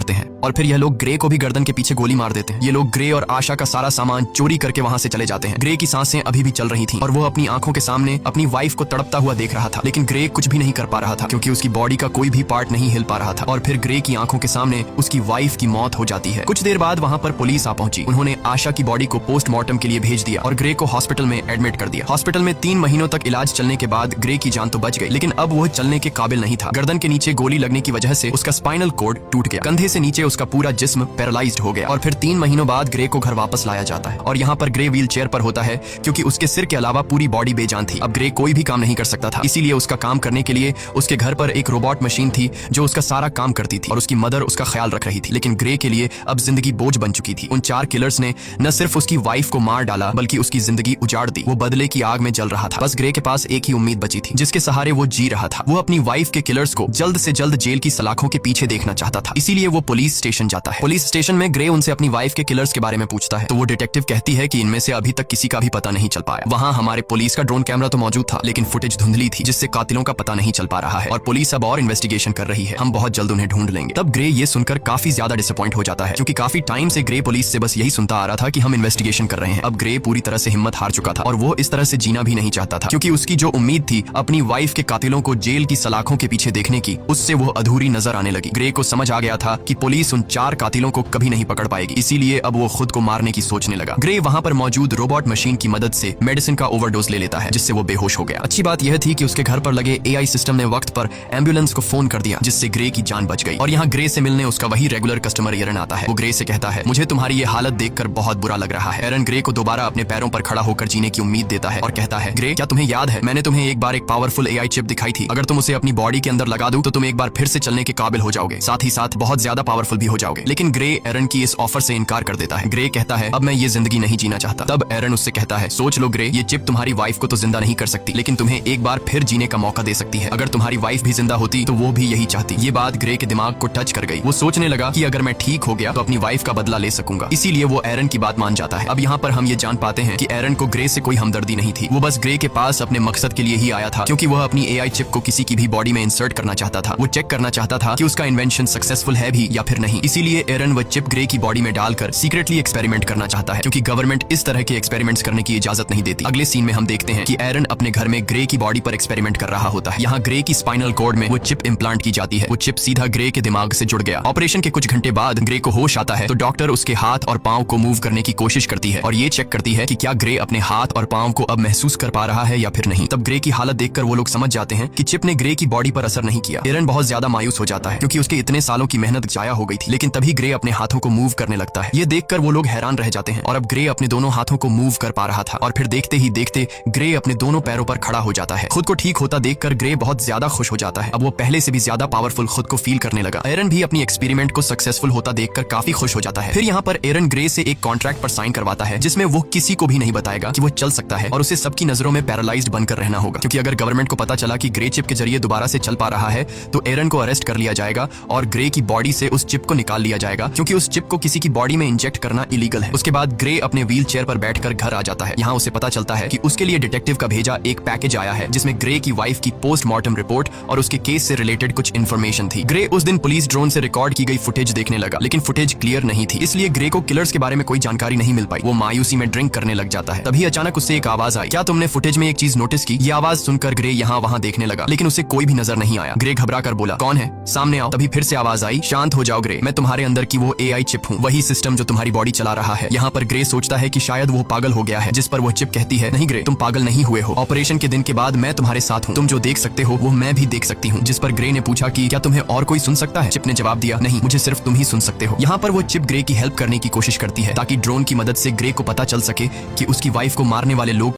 मारते हैं और फिर यह लोग ग्रे को भी गर्दन के पीछे गोली मार देते हैं। ये लोग ग्रे और आशा का सारा सामान चोरी करके वहां से चले जाते हैं। ग्रे की सांसें अभी भी चल रही थी और वो अपनी आंखों के सामने अपनी वाइफ को तड़पता हुआ देख रहा था, लेकिन ग्रे कुछ भी नहीं कर पा रहा था क्योंकि उसकी बॉडी का कोई भी पार्ट नहीं हिल पा रहा था। और फिर ग्रे की आंखों के सामने उसकी वाइफ की मौत हो जाती है। कुछ देर बाद वहां पर पुलिस आ पहुंची। उन्होंने आशा की बॉडी को पोस्टमार्टम के लिए भेज दिया और ग्रे को हॉस्पिटल में एडमिट कर दिया। हॉस्पिटल में 3 महीनों तक इलाज चलने के बाद ग्रे की जान तो बच गई, लेकिन अब वह चलने के काबिल नहीं था। गर्दन के नीचे गोली लगने की वजह से उसका स्पाइनल कॉर्ड टूट गया। कंधे से नीचे उसका पूरा जिस्म पैरालाइज्ड हो गया और फिर 3 महीनों बाद ग्रे को घर वापस लाया जाता है और यहाँ पर ग्रे व्हील चेयर पर होता है क्योंकि उसके सिर के अलावा पूरी बॉडी बेजान थी। अब ग्रे कोई भी काम नहीं कर सकता था, इसीलिए उसका काम करने के लिए उसके घर पर एक रोबोट मशीन थी जो उसका सारा काम करती थी और उसकी मदर उसका ख्याल रख रही थी। लेकिन ग्रे के लिए अब जिंदगी बोझ बन चुकी थी। उन 4 किलर्स ने न सिर्फ उसकी वाइफ को मार डाला बल्कि उसकी जिंदगी उजाड़ दी। वो बदले की आग में जल रहा था। बस ग्रे के पास एक ही उम्मीद बची थी जिसके सहारे वो जी रहा था। वो अपनी वाइफ के किलर्स को जल्द से जल्द जेल की सलाखों के पीछे देखना चाहता था, इसीलिए वो पुलिस स्टेशन जाता है। पुलिस स्टेशन में ग्रे उनसे अपनी वाइफ के किलर्स के बारे में पूछता है तो वो डिटेक्टिव कहती है कि इनमें से अभी तक किसी का भी पता नहीं चल पाया। वहाँ हमारे पुलिस का ड्रोन कैमरा तो मौजूद था, लेकिन फुटेज धुंधली थी जिससे कातिलों का पता नहीं चल पा रहा है और पुलिस अब और इन्वेस्टिगेशन कर रही है। हम बहुत जल्द उन्हें ढूंढ लेंगे। तब ग्रे ये सुनकर काफी ज्यादा डिसअपॉइंट हो जाता है क्योंकि काफी टाइम से ग्रे पुलिस से बस यही सुनता आ रहा था कि हम इन्वेस्टिगेशन कर रहे हैं। अब ग्रे पूरी तरह से हिम्मत हार चुका था और वो इस तरह से जीना भी नहीं चाहता था क्योंकि उसकी जो उम्मीद थी अपनी वाइफ के कातिलों को जेल की सलाखों के पीछे देखने की, उससे वो अधूरी नजर आने लगी। ग्रे को समझ आ गया था कि पुलिस उन 4 कातिलों को कभी नहीं पकड़ पाएगी, इसीलिए अब वो खुद को मारने की सोचने लगा। ग्रे वहां पर मौजूद रोबोट मशीन की मदद से मेडिसिन का ओवरडोज ले लेता है जिससे वो बेहोश हो गया। अच्छी बात यह थी कि उसके घर पर लगे एआई सिस्टम ने वक्त पर एम्बुलेंस को फोन कर दिया जिससे ग्रे की जान बच गई। और यहाँ ग्रे से मिलने उसका वही रेगुलर कस्टमर एरन आता है। वो ग्रे से कहता है, मुझे तुम्हारी ये हालत देखकर बहुत बुरा लग रहा है। एरन ग्रे को दोबारा अपने पैरों पर खड़ा होकर जीने की उम्मीद देता है और कहता है, ग्रे क्या तुम्हें याद है मैंने तुम्हें एक बार एक पावरफुल एआई चिप दिखाई थी, अगर तुम उसे अपनी बॉडी के अंदर लगा दो तो तुम एक बार फिर से चलने के काबिल हो जाओगे, साथ ही साथ बहुत ज्यादा पावरफुल भी हो जाओगे। लेकिन ग्रे एरन की इस ऑफर से इनकार कर देता है। ग्रे कहता है, अब मैं ये जिंदगी नहीं जीना चाहता। तब एरन उससे कहता है, सोच लो ग्रे, ये चिप तुम्हारी वाइफ को तो जिंदा नहीं कर सकती लेकिन तुम्हें एक बार फिर जीने का मौका दे सकती है। अगर तुम्हारी वाइफ भी जिंदा होती तो वो भी यही चाहती। ये बात ग्रे के दिमाग को टच कर गई। वो सोचने लगा कि अगर मैं ठीक हो गया तो अपनी वाइफ का बदला ले सकूंगा, इसीलिए वो एरन की बात मान जाता है। अब यहाँ पर हम ये जान पाते हैं कि एरन को ग्रे से कोई हमदर्दी नहीं थी। वो बस ग्रे के पास अपने मकसद के लिए ही आया था क्योंकि वह अपनी एआई चिप को किसी की भी बॉडी में इंसर्ट करना चाहता था। वो चेक करना चाहता था कि उसका इन्वेंशन सक्सेसफुल है भी या फिर नहीं। इसीलिए एरन वह चिप ग्रे की बॉडी में डालकर सीक्रेटली एक्सपेरिमेंट करना चाहता है क्योंकि गवर्नमेंट इस तरह के एक्सपेरिमेंट्स करने की इजाजत नहीं देती। अगले सीन में हम देखते हैं कि एरन अपने घर में ग्रे की बॉडी पर एक्सपेरिमेंट कर रहा होता है। यहाँ ग्रे की स्पाइनल कॉर्ड में वो चिप इम्प्लांट की जाती है। वो चिप सीधा ग्रे के दिमाग से जुड़ गया। ऑपरेशन के कुछ घंटे बाद ग्रे को होश आता है तो डॉक्टर उसके हाथ और पांव को मूव करने की कोशिश करती है और ये चेक करती है कि क्या ग्रे अपने हाथ और पांव को अब महसूस कर पा रहा है या फिर नहीं। तब ग्रे की हालत देखकर वो लोग समझ जाते हैं कि चिप ने ग्रे की बॉडी पर असर नहीं किया। एरन बहुत ज्यादा मायूस हो जाता है क्योंकि उसके इतने सालों की मेहनत जाया हो गई थी, लेकिन तभी ग्रे अपने हाथों को मूव करने लगता है। ये देखकर वो लोग हैरान रह जाते हैं और अब ग्रे अपने दोनों हाथों को मूव कर पा रहा था और फिर देखते ही देखते ग्रे अपने दोनों पैरों पर खड़ा हो जाता है। खुद को ठीक होता देखकर ग्रे बहुत ज्यादा खुश हो जाता है। अब वो पहले से भी ज्यादा पावरफुल खुद को फील करने लगा। एरन भी अपनी एक्सपेरिमेंट को सक्सेसफुल होता देखकर काफी खुश हो जाता है। फिर यहाँ पर एरन ग्रे से एक कॉन्ट्रैक्ट पर साइन करवाता है जिसमें वो किसी को भी नहीं बताएगा कि वो चल सकता है और उसे सबकी नजरों में पैरालाइज्ड बनकर रहना होगा क्योंकि अगर गवर्नमेंट को पता चला कि ग्रे चिप के जरिए दोबारा से चल पा रहा है तो एरन को अरेस्ट कर लिया जाएगा और ग्रे की बॉडी से उस चिप को निकाल लिया जाएगा क्योंकि उस चिप को किसी की बॉडी में इंजेक्ट करना इलीगल है। उसके बाद ग्रे अपने व्हील चेयर पर बैठकर घर आ जाता है। यहाँ उसे पता चलता है कि उसके लिए डिटेक्टिव का भेजा एक पैकेज आया है जिसमें ग्रे की वाइफ की पोस्टमार्टम रिपोर्ट और उसके केस से रिलेटेड कुछ इन्फॉर्मेशन थी। ग्रे उस दिन पुलिस ड्रोन से रिकॉर्ड की गई फुटेज देखने लगा लेकिन फुटेज क्लियर नहीं थी, इसलिए ग्रे को किलर्स के बारे में कोई जानकारी नहीं मिल पाई। वो मायूसी में ड्रिंक करने लग जाता है। तभी अचानक उससे एक आवाज आई, क्या तुमने फुटेज में एक चीज नोटिस की? ये आवाज सुनकर ग्रे यहाँ वहाँ देखने लगा लेकिन उसे कोई भी नजर नहीं आया। ग्रे घबरा कर बोला, कौन है? सामने आओ। तभी फिर से आवाज आई, शांत हो जाओ ग्रे, मैं तुम्हारे अंदर की वो एआई चिप हूँ, वही सिस्टम जो तुम्हारी बॉडी चला रहा है। यहाँ पर ग्रे सोचता है कि शायद वो पागल हो गया है, जिस पर वो चिप कहती है, नहीं ग्रे, तुम पागल नहीं हुए हो, ऑपरेशन के दिन के बाद मैं तुम्हारे साथ हूँ, तुम जो देख सकते हो वो मैं भी देख सकती हूँ। जिस पर ग्रे ने पूछा कि क्या तुम्हें और कोई सुन सकता है? चिप ने जवाब दिया, नहीं, मुझे सिर्फ तुम ही सुन सकते हो। यहाँ पर वो चिप ग्रे की हेल्प करने की कोशिश करती है ताकि ड्रोन की मदद से ग्रे को पता चल सके कि उसकी वाइफ को मारने वाले लोग